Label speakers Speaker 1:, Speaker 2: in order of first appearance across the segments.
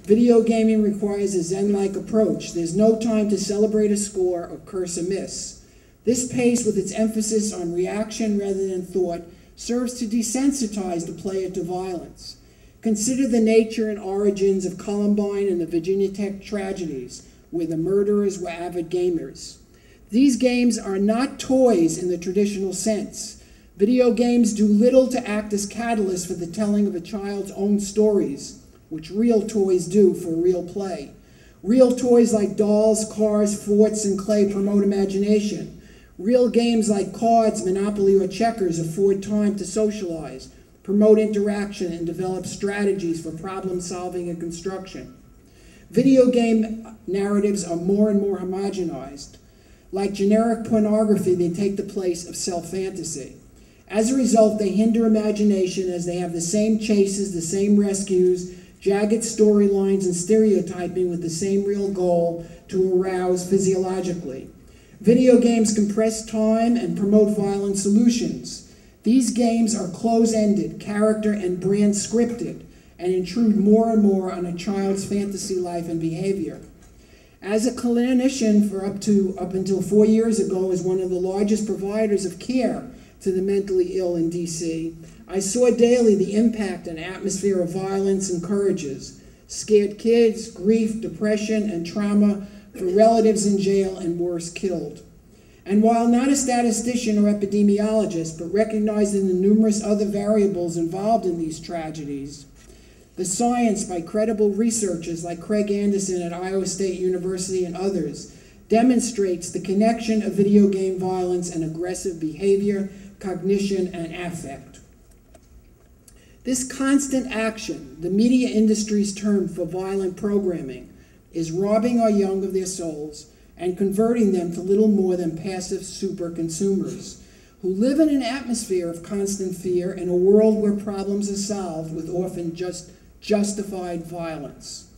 Speaker 1: Video gaming requires a Zen-like approach. There's no time to celebrate a score or curse a miss. This pace, with its emphasis on reaction rather than thought, serves to desensitize the player to violence. Consider the nature and origins of Columbine and the Virginia Tech tragedies, where the murderers were avid gamers. These games are not toys in the traditional sense. Video games do little to act as catalysts for the telling of a child's own stories, which real toys do for real play. Real toys like dolls, cars, forts, and clay promote imagination. Real games like cards, Monopoly, or checkers afford time to socialize, promote interaction, and develop strategies for problem solving and construction. Video game narratives are more and more homogenized. Like generic pornography, they take the place of self-fantasy. As a result, they hinder imagination as they have the same chases, the same rescues, jagged storylines, and stereotyping with the same real goal to arouse physiologically. Video games compress time and promote violent solutions. These games are close-ended, character and brand scripted, and intrude more and more on a child's fantasy life and behavior. As a clinician for up until 4 years ago as one of the largest providers of care to the mentally ill in DC, I saw daily the impact an atmosphere of violence encourages. Scared kids, grief, depression, and trauma for relatives in jail and worse, killed. And while not a statistician or epidemiologist, but recognizing the numerous other variables involved in these tragedies, the science by credible researchers like Craig Anderson at Iowa State University and others demonstrates the connection of video game violence and aggressive behavior, cognition, and affect. This constant action, the media industry's term for violent programming, is robbing our young of their souls and converting them to little more than passive super consumers who live in an atmosphere of constant fear in a world where problems are solved with often just justified violence.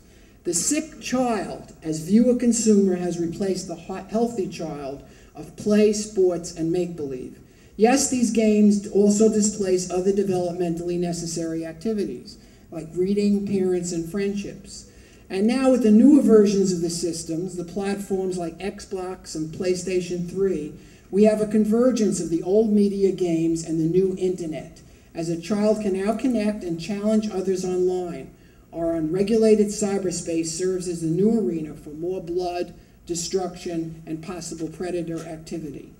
Speaker 1: The sick child, as viewer-consumer, has replaced the healthy child of play, sports, and make-believe. Yes, these games also displace other developmentally necessary activities, like reading, parents, and friendships. And now with the newer versions of the systems, the platforms like Xbox and PlayStation 3, we have a convergence of the old media games and the new internet, as a child can now connect and challenge others online. Our unregulated cyberspace serves as the new arena for more blood, destruction, and possible predator activity.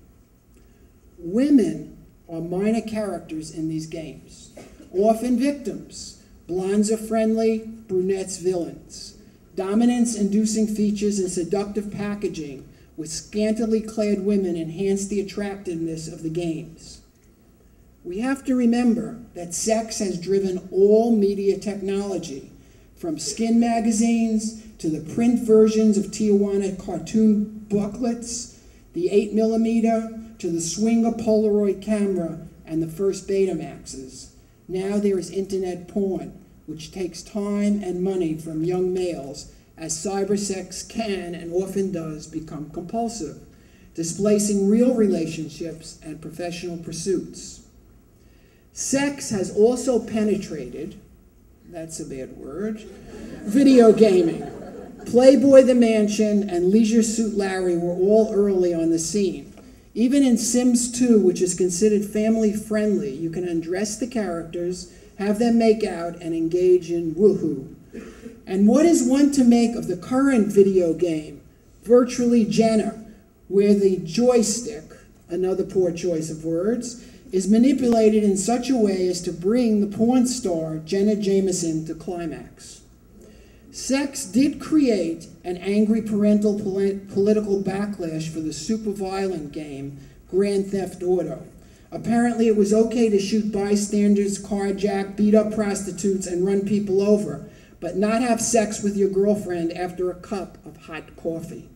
Speaker 1: Women are minor characters in these games, often victims. Blondes are friendly, brunettes villains. Dominance-inducing features and seductive packaging with scantily clad women enhance the attractiveness of the games. We have to remember that sex has driven all media technology, from skin magazines to the print versions of Tijuana cartoon booklets, the 8mm, to the Swinger Polaroid camera and the first Betamaxes. Now there is internet porn, which takes time and money from young males, as cybersex can and often does become compulsive, displacing real relationships and professional pursuits. Sex has also penetrated, that's a bad word, video gaming. Playboy the Mansion and Leisure Suit Larry were all early on the scene. Even in Sims 2, which is considered family friendly, you can undress the characters, have them make out, and engage in woohoo. And what is one to make of the current video game, Virtually Jenna, where the joystick, another poor choice of words, is manipulated in such a way as to bring the porn star Jenna Jameson to climax. Sex did create an angry parental political backlash for the super violent game Grand Theft Auto. Apparently it was okay to shoot bystanders, carjack, beat up prostitutes, and run people over, but not have sex with your girlfriend after a cup of hot coffee.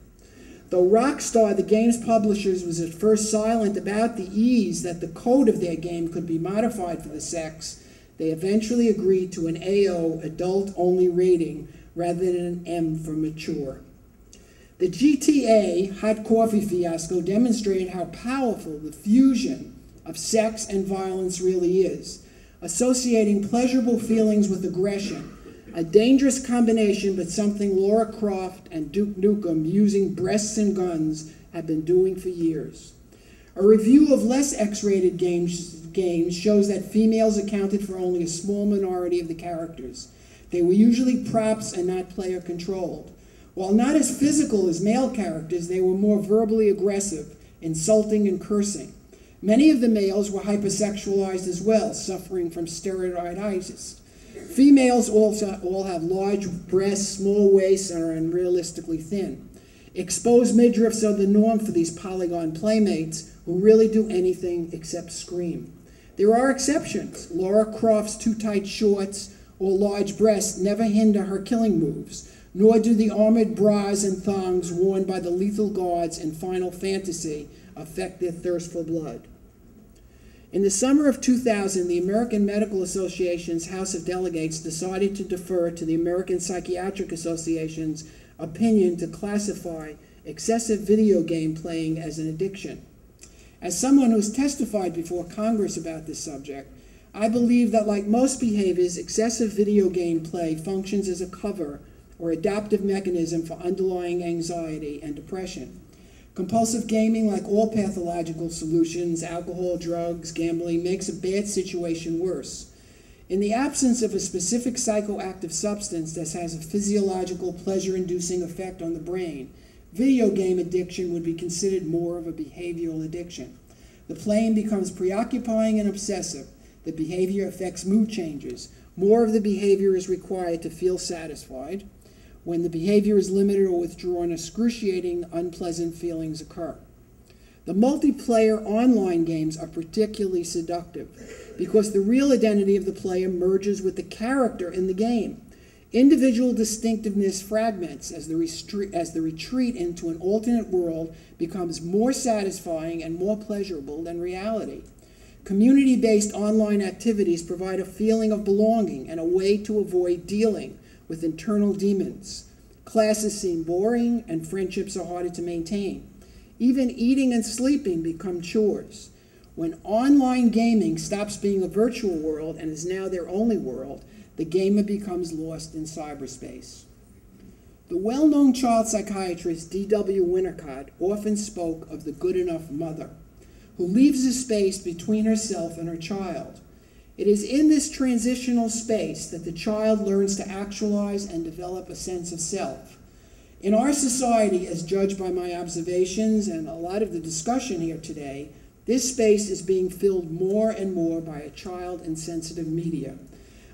Speaker 1: Though Rockstar, the game's publishers, was at first silent about the ease that the code of their game could be modified for the sex, they eventually agreed to an AO, adult-only rating, rather than an M for mature. The GTA hot coffee fiasco demonstrated how powerful the fusion of sex and violence really is, associating pleasurable feelings with aggression. A dangerous combination, but something Lara Croft and Duke Nukem, using breasts and guns, have been doing for years. A review of less X-rated games shows that females accounted for only a small minority of the characters. They were usually props and not player-controlled. While not as physical as male characters, they were more verbally aggressive, insulting and cursing. Many of the males were hypersexualized as well, suffering from steroiditis. Females also all have large breasts, small waists, and are unrealistically thin. Exposed midriffs are the norm for these polygon playmates who really do anything except scream. There are exceptions. Lara Croft's too tight shorts or large breasts never hinder her killing moves, nor do the armored bras and thongs worn by the lethal guards in Final Fantasy affect their thirst for blood. In the summer of 2000, the American Medical Association's House of Delegates decided to defer to the American Psychiatric Association's opinion to classify excessive video game playing as an addiction. As someone who's testified before Congress about this subject, I believe that like most behaviors, excessive video game play functions as a cover or adaptive mechanism for underlying anxiety and depression. Compulsive gaming, like all pathological solutions, alcohol, drugs, gambling, makes a bad situation worse. In the absence of a specific psychoactive substance that has a physiological, pleasure-inducing effect on the brain, video game addiction would be considered more of a behavioral addiction. The playing becomes preoccupying and obsessive. The behavior affects mood changes. More of the behavior is required to feel satisfied. When the behavior is limited or withdrawn, excruciating, unpleasant feelings occur. The multiplayer online games are particularly seductive because the real identity of the player merges with the character in the game. Individual distinctiveness fragments as the retreat into an alternate world becomes more satisfying and more pleasurable than reality. Community-based online activities provide a feeling of belonging and a way to avoid dealing with internal demons. Classes seem boring and friendships are harder to maintain. Even eating and sleeping become chores. When online gaming stops being a virtual world and is now their only world, the gamer becomes lost in cyberspace. The well-known child psychiatrist D.W. Winnicott often spoke of the good enough mother, who leaves a space between herself and her child. It is in this transitional space that the child learns to actualize and develop a sense of self. In our society, as judged by my observations and a lot of the discussion here today, this space is being filled more and more by a child-insensitive media.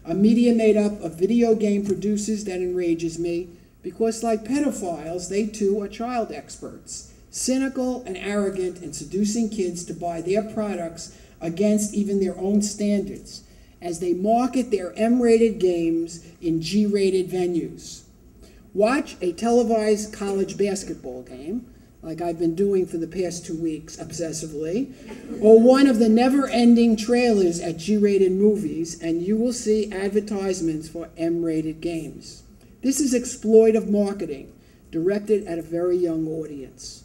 Speaker 1: A media made up of video game producers that enrages me because, like pedophiles, they too are child experts, cynical and arrogant in seducing kids to buy their products against even their own standards, as they market their M-rated games in G-rated venues. Watch a televised college basketball game, like I've been doing for the past 2 weeks obsessively, or one of the never-ending trailers at G-rated movies, and you will see advertisements for M-rated games. This is exploitive marketing directed at a very young audience.